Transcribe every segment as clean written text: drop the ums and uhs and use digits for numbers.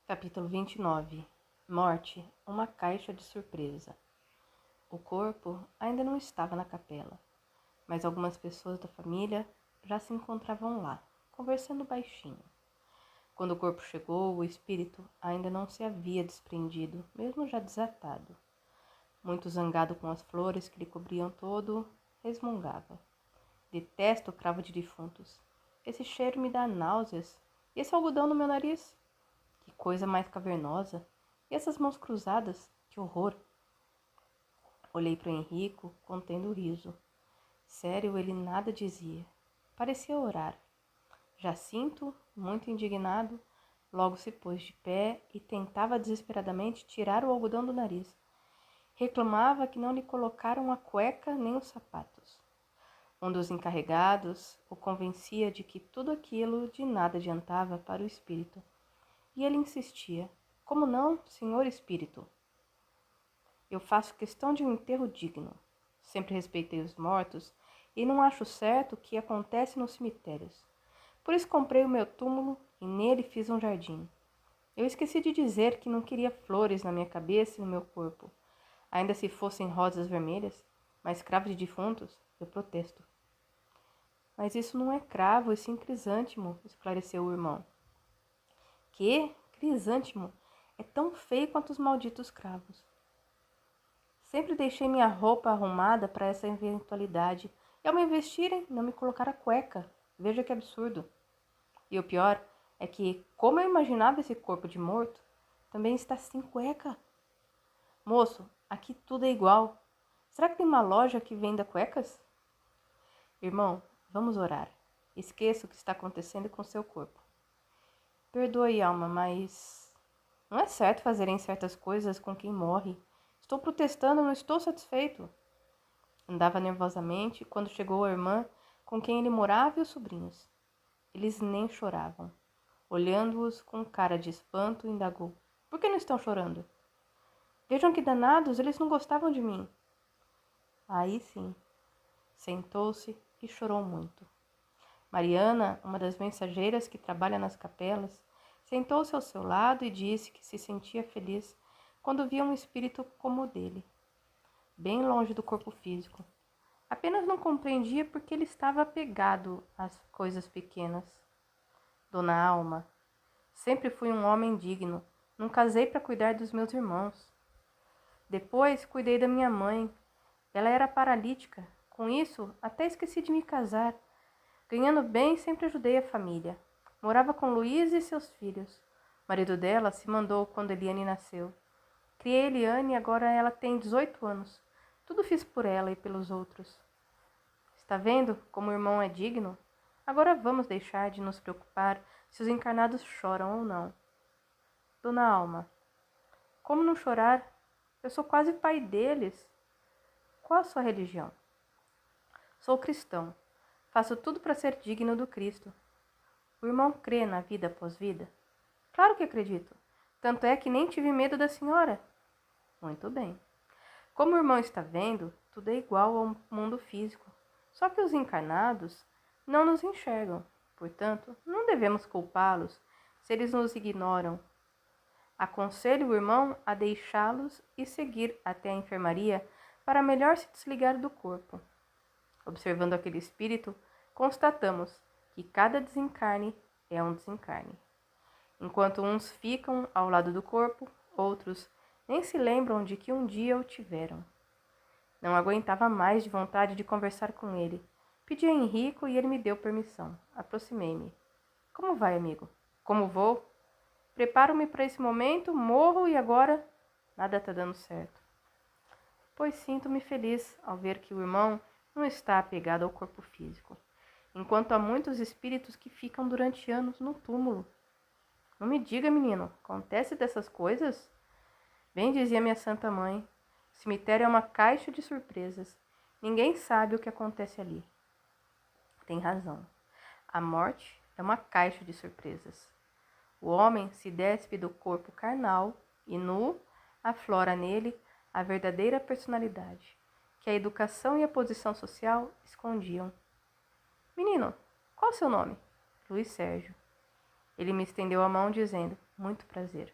Capítulo 29. Morte, uma caixa de surpresa. O corpo ainda não estava na capela, mas algumas pessoas da família já se encontravam lá, conversando baixinho. Quando o corpo chegou, o espírito ainda não se havia desprendido, mesmo já desatado. Muito zangado com as flores que lhe cobriam todo, resmungava. Detesto o cravo de defuntos. Esse cheiro me dá náuseas. E esse algodão no meu nariz? Que coisa mais cavernosa! E essas mãos cruzadas? Que horror! Olhei para o Henrico, contendo o riso. Sério, ele nada dizia. Parecia orar. Jacinto, muito indignado, logo se pôs de pé e tentava desesperadamente tirar o algodão do nariz. Reclamava que não lhe colocaram a cueca nem os sapatos. Um dos encarregados o convencia de que tudo aquilo de nada adiantava para o espírito. E ele insistia: como não, senhor espírito? Eu faço questão de um enterro digno. Sempre respeitei os mortos e não acho certo o que acontece nos cemitérios. Por isso comprei o meu túmulo e nele fiz um jardim. Eu esqueci de dizer que não queria flores na minha cabeça e no meu corpo, ainda se fossem rosas vermelhas, mas cravo de defuntos, eu protesto. Mas isso não é cravo, e sim crisântimo, esclareceu o irmão. Que? Crisântimo? É tão feio quanto os malditos cravos. Sempre deixei minha roupa arrumada para essa eventualidade, e ao me vestirem, não me colocaram a cueca. Veja que absurdo. E o pior é que, como eu imaginava esse corpo de morto, também está sem cueca. Moço, aqui tudo é igual. Será que tem uma loja que venda cuecas? Irmão, vamos orar. Esqueça o que está acontecendo com seu corpo. Perdoe, alma, mas não é certo fazerem certas coisas com quem morre. Estou protestando, não estou satisfeito. Andava nervosamente quando chegou a irmã com quem ele morava e os sobrinhos. Eles nem choravam. Olhando-os com cara de espanto, indagou: por que não estão chorando? Vejam que danados, eles não gostavam de mim. Aí sim, sentou-se e chorou muito. Mariana, uma das mensageiras que trabalha nas capelas, sentou-se ao seu lado e disse que se sentia feliz quando via um espírito como o dele, bem longe do corpo físico. Apenas não compreendia porque ele estava apegado às coisas pequenas. Dona Alma, sempre fui um homem digno. Não casei para cuidar dos meus irmãos. Depois cuidei da minha mãe. Ela era paralítica. Com isso, até esqueci de me casar. Ganhando bem, sempre ajudei a família. Morava com Luísa e seus filhos. O marido dela se mandou quando Eliane nasceu. Criei Eliane e agora ela tem 18 anos. Tudo fiz por ela e pelos outros. Está vendo como o irmão é digno? Agora vamos deixar de nos preocupar se os encarnados choram ou não. Dona Alma, como não chorar? Eu sou quase pai deles. Qual a sua religião? Sou cristão. Faço tudo para ser digno do Cristo. O irmão crê na vida após vida? Claro que acredito. Tanto é que nem tive medo da senhora. Muito bem. Como o irmão está vendo, tudo é igual ao mundo físico. Só que os encarnados não nos enxergam. Portanto, não devemos culpá-los se eles nos ignoram. Aconselho o irmão a deixá-los e seguir até a enfermaria para melhor se desligar do corpo. Observando aquele espírito, constatamos que cada desencarne é um desencarne. Enquanto uns ficam ao lado do corpo, outros nem se lembram de que um dia o tiveram. Não aguentava mais de vontade de conversar com ele. Pedi a Henrico e ele me deu permissão. Aproximei-me. Como vai, amigo? Como vou? Preparo-me para esse momento, morro e agora nada está dando certo. Pois sinto-me feliz ao ver que o irmão não está apegado ao corpo físico, enquanto há muitos espíritos que ficam durante anos no túmulo. Não me diga, menino, acontece dessas coisas? Bem dizia minha santa mãe, o cemitério é uma caixa de surpresas. Ninguém sabe o que acontece ali. Tem razão. A morte é uma caixa de surpresas. O homem se despe do corpo carnal e nu aflora nele a verdadeira personalidade, que a educação e a posição social escondiam. Menino, qual o seu nome? Luiz Sérgio. Ele me estendeu a mão dizendo, Muito prazer.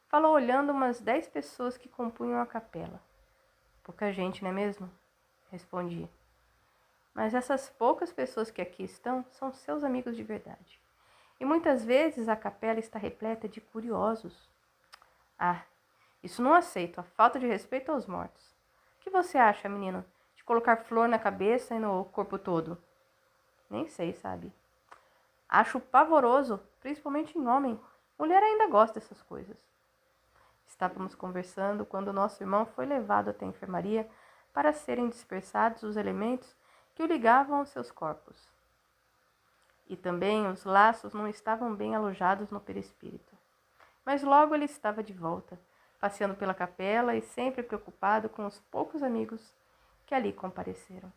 Falou olhando umas 10 pessoas que compunham a capela. Pouca gente, não é mesmo? Respondi. Mas essas poucas pessoas que aqui estão são seus amigos de verdade. E muitas vezes a capela está repleta de curiosos. Ah, isso não aceito, a falta de respeito aos mortos. O que você acha, menino, de colocar flor na cabeça e no corpo todo? Nem sei, sabe? Acho pavoroso, principalmente em homem. Mulher ainda gosta dessas coisas. Estávamos conversando quando nosso irmão foi levado até a enfermaria para serem dispersados os elementos que o ligavam aos seus corpos. E também os laços não estavam bem alojados no perispírito. Mas logo ele estava de volta, passeando pela capela e sempre preocupado com os poucos amigos que ali compareceram,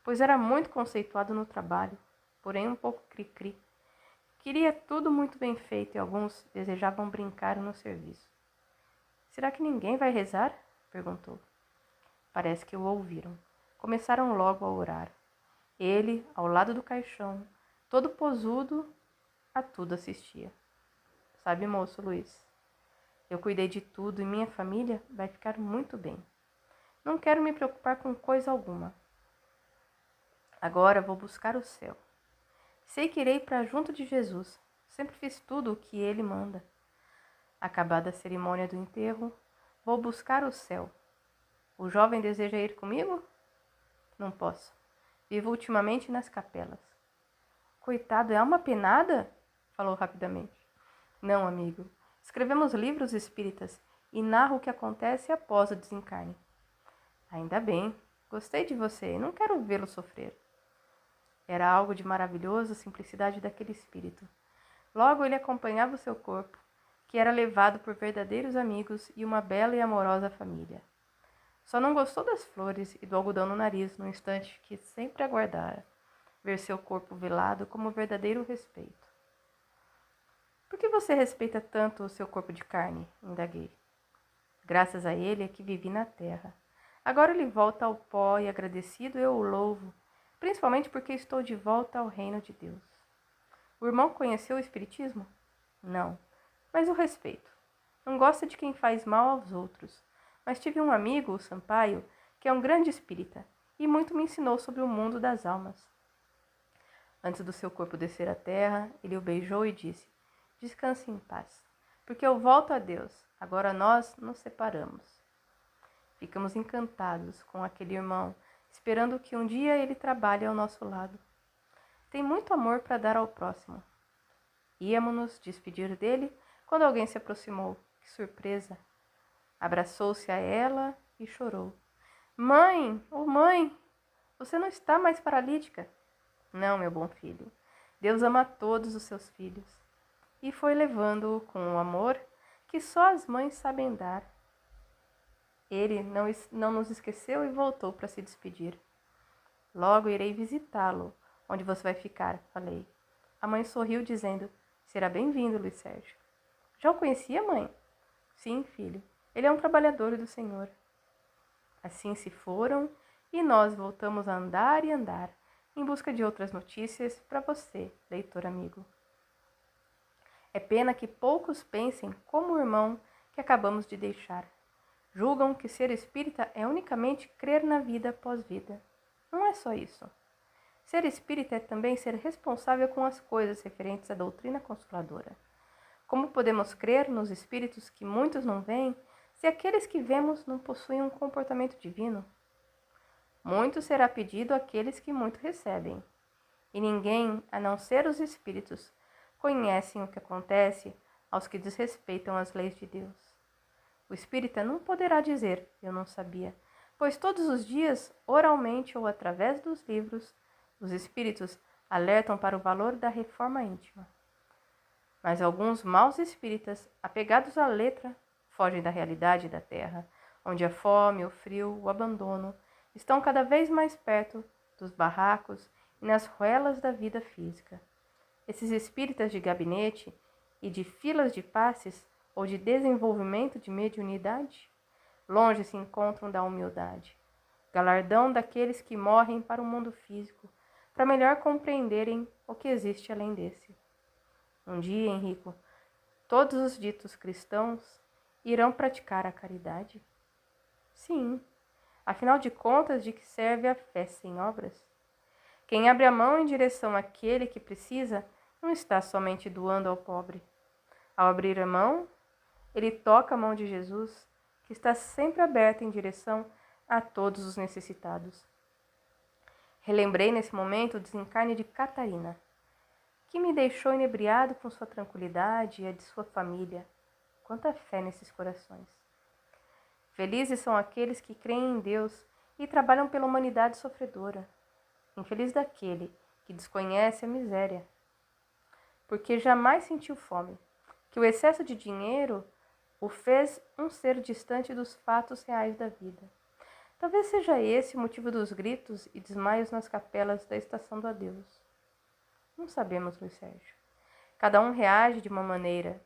pois era muito conceituado no trabalho, porém um pouco cri-cri. Queria tudo muito bem feito e alguns desejavam brincar no serviço. Será que ninguém vai rezar? Perguntou. Parece que o ouviram. Começaram logo a orar. Ele, ao lado do caixão, todo posudo, a tudo assistia. Sabe, moço Luiz, eu cuidei de tudo e minha família vai ficar muito bem. Não quero me preocupar com coisa alguma. Agora vou buscar o céu. Sei que irei para junto de Jesus. Sempre fiz tudo o que ele manda. Acabada a cerimônia do enterro, vou buscar o céu. O jovem deseja ir comigo? Não posso. Vivo ultimamente nas capelas. Coitado, é uma penada? Falou rapidamente. Não, amigo. Escrevemos livros espíritas e narro o que acontece após o desencarne. Ainda bem. Gostei de você e não quero vê-lo sofrer. Era algo de maravilhoso a simplicidade daquele espírito. Logo ele acompanhava o seu corpo, que era levado por verdadeiros amigos e uma bela e amorosa família. Só não gostou das flores e do algodão no nariz no instante que sempre aguardara ver seu corpo velado como verdadeiro respeito. Por que você respeita tanto o seu corpo de carne? Indaguei. Graças a ele é que vivi na terra. Agora ele volta ao pó e agradecido eu o louvo, principalmente porque estou de volta ao reino de Deus. O irmão conheceu o espiritismo? Não, mas o respeito. Não gosta de quem faz mal aos outros. Mas tive um amigo, o Sampaio, que é um grande espírita, e muito me ensinou sobre o mundo das almas. Antes do seu corpo descer à terra, ele o beijou e disse: Descanse em paz, porque eu volto a Deus, agora nós nos separamos. Ficamos encantados com aquele irmão, esperando que um dia ele trabalhe ao nosso lado. Tem muito amor para dar ao próximo. Íamos-nos despedir dele quando alguém se aproximou. Que surpresa! Abraçou-se a ela e chorou. Mãe, oh mãe, você não está mais paralítica. Não, meu bom filho. Deus ama todos os seus filhos. E foi levando-o com o amor que só as mães sabem dar. Ele não nos esqueceu e voltou para se despedir. Logo irei visitá-lo. Onde você vai ficar? Falei. A mãe sorriu dizendo: Será bem-vindo, Luiz Sérgio. Já o conhecia, mãe? Sim, filho. Ele é um trabalhador do Senhor. Assim se foram e nós voltamos a andar e andar, em busca de outras notícias para você, leitor amigo. É pena que poucos pensem como o irmão que acabamos de deixar. Julgam que ser espírita é unicamente crer na vida após vida. Não é só isso. Ser espírita é também ser responsável com as coisas referentes à doutrina consoladora. Como podemos crer nos espíritos que muitos não veem, se aqueles que vemos não possuem um comportamento divino? Muito será pedido àqueles que muito recebem. E ninguém, a não ser os espíritos, conhecem o que acontece aos que desrespeitam as leis de Deus. O espírita não poderá dizer, eu não sabia, pois todos os dias, oralmente ou através dos livros, os espíritos alertam para o valor da reforma íntima. Mas alguns maus espíritas, apegados à letra, fogem da realidade da terra, onde a fome, o frio, o abandono estão cada vez mais perto dos barracos e nas ruelas da vida física. Esses espíritas de gabinete e de filas de passes ou de desenvolvimento de mediunidade, longe se encontram da humildade, galardão daqueles que morrem para o mundo físico, para melhor compreenderem o que existe além desse. Um dia, Henrico, Todos os ditos cristãos irão praticar a caridade? Sim, afinal de contas, de que serve a fé sem obras? Quem abre a mão em direção àquele que precisa não está somente doando ao pobre. Ao abrir a mão, ele toca a mão de Jesus, que está sempre aberta em direção a todos os necessitados. Relembrei nesse momento o desencarne de Catarina, que me deixou inebriado com sua tranquilidade e a de sua família. Quanta fé nesses corações! Felizes são aqueles que creem em Deus e trabalham pela humanidade sofredora. Infeliz daquele que desconhece a miséria, porque jamais sentiu fome, que o excesso de dinheiro o fez um ser distante dos fatos reais da vida. Talvez seja esse o motivo dos gritos e desmaios nas capelas da Estação do Adeus. Não sabemos, Luiz Sérgio. Cada um reage de uma maneira.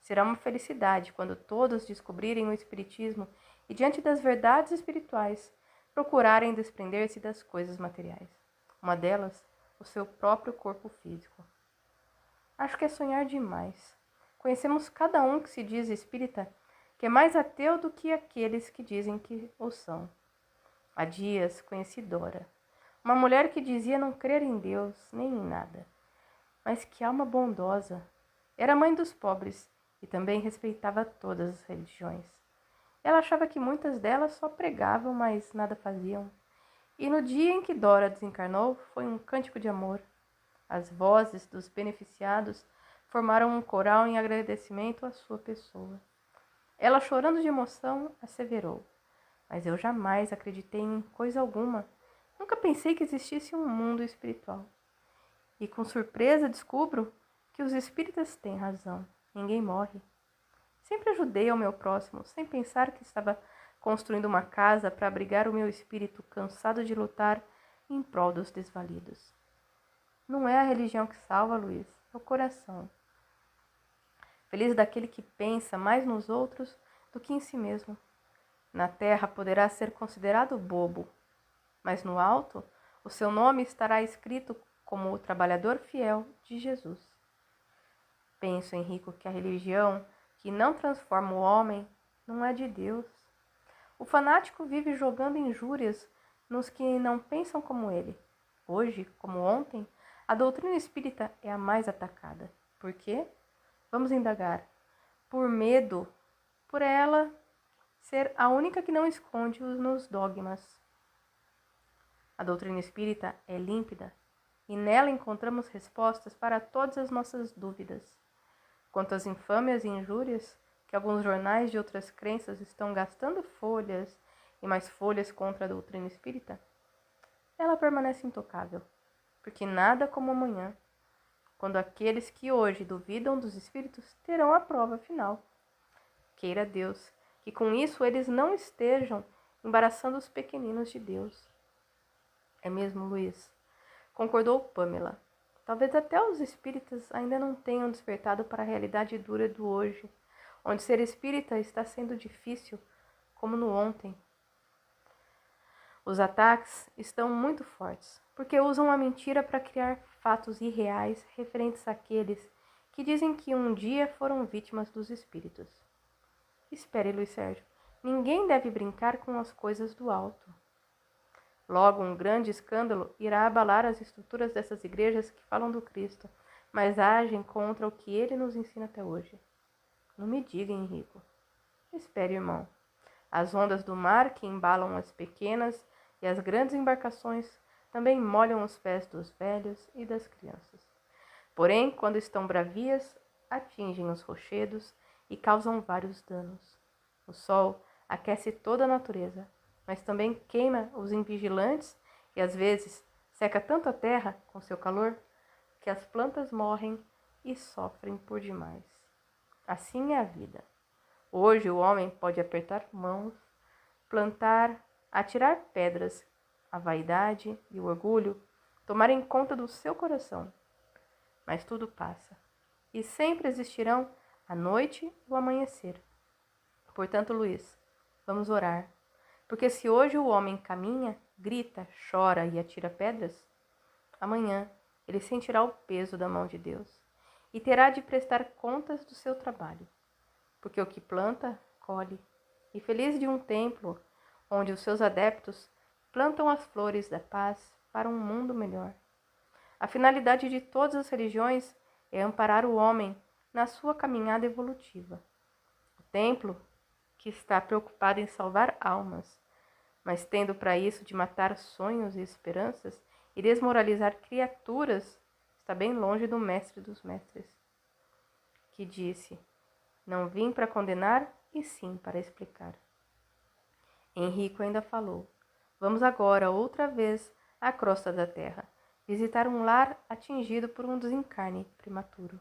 Será uma felicidade quando todos descobrirem o Espiritismo e, diante das verdades espirituais, procurarem desprender-se das coisas materiais. Uma delas, o seu próprio corpo físico. Acho que é sonhar demais. Conhecemos cada um que se diz espírita, que é mais ateu do que aqueles que dizem que o são. Há dias conheci Dora, uma mulher que dizia não crer em Deus nem em nada, mas que alma bondosa. Era mãe dos pobres e também respeitava todas as religiões. Ela achava que muitas delas só pregavam, mas nada faziam. E no dia em que Dora desencarnou, foi um cântico de amor. As vozes dos beneficiados formaram um coral em agradecimento à sua pessoa. Ela, chorando de emoção, asseverou: mas eu jamais acreditei em coisa alguma. Nunca pensei que existisse um mundo espiritual. E com surpresa descubro que os espíritas têm razão. Ninguém morre. Sempre ajudei ao meu próximo, sem pensar que estava construindo uma casa para abrigar o meu espírito cansado de lutar em prol dos desvalidos. Não é a religião que salva, Luiz, é o coração. Feliz daquele que pensa mais nos outros do que em si mesmo. Na terra poderá ser considerado bobo, mas no alto o seu nome estará escrito como o trabalhador fiel de Jesus. Penso, Henrico, que a religião que não transforma o homem não é de Deus. O fanático vive jogando injúrias nos que não pensam como ele. Hoje, como ontem, a doutrina espírita é a mais atacada. Por quê? Vamos indagar. Por medo, por ela ser a única que não esconde nos dogmas. A doutrina espírita é límpida e nela encontramos respostas para todas as nossas dúvidas. Quanto às infâmias e injúrias que alguns jornais de outras crenças estão gastando folhas e mais folhas contra a doutrina espírita, ela permanece intocável, porque nada como amanhã, quando aqueles que hoje duvidam dos espíritos terão a prova final. Queira Deus que com isso eles não estejam embaraçando os pequeninos de Deus. É mesmo, Luiz? Concordou Pamela. Talvez até os espíritas ainda não tenham despertado para a realidade dura do hoje, onde ser espírita está sendo difícil, como no ontem. Os ataques estão muito fortes, porque usam a mentira para criar fatos irreais referentes àqueles que dizem que um dia foram vítimas dos espíritos. Espere, Luiz Sérgio, ninguém deve brincar com as coisas do alto. Logo, um grande escândalo irá abalar as estruturas dessas igrejas que falam do Cristo, mas agem contra o que ele nos ensina até hoje. Não me diga, Henrico. Espere, irmão. As ondas do mar que embalam as pequenas e as grandes embarcações também molham os pés dos velhos e das crianças. Porém, quando estão bravias, atingem os rochedos e causam vários danos. O sol aquece toda a natureza, mas também queima os invigilantes e às vezes seca tanto a terra com seu calor que as plantas morrem e sofrem por demais. Assim é a vida. Hoje o homem pode apertar mãos, plantar, atirar pedras, a vaidade e o orgulho tomarem conta do seu coração. Mas tudo passa, e sempre existirão a noite e o amanhecer. Portanto, Luiz, vamos orar. Porque se hoje o homem caminha, grita, chora e atira pedras, amanhã ele sentirá o peso da mão de Deus. e terá de prestar contas do seu trabalho, porque o que planta, colhe, e feliz de um templo onde os seus adeptos plantam as flores da paz para um mundo melhor. A finalidade de todas as religiões é amparar o homem na sua caminhada evolutiva. O templo, que está preocupado em salvar almas, mas tendo para isso de matar sonhos e esperanças e desmoralizar criaturas, está bem longe do mestre dos mestres, que disse: não vim para condenar, e sim para explicar. Henrico ainda falou: vamos agora outra vez à crosta da terra, visitar um lar atingido por um desencarne prematuro.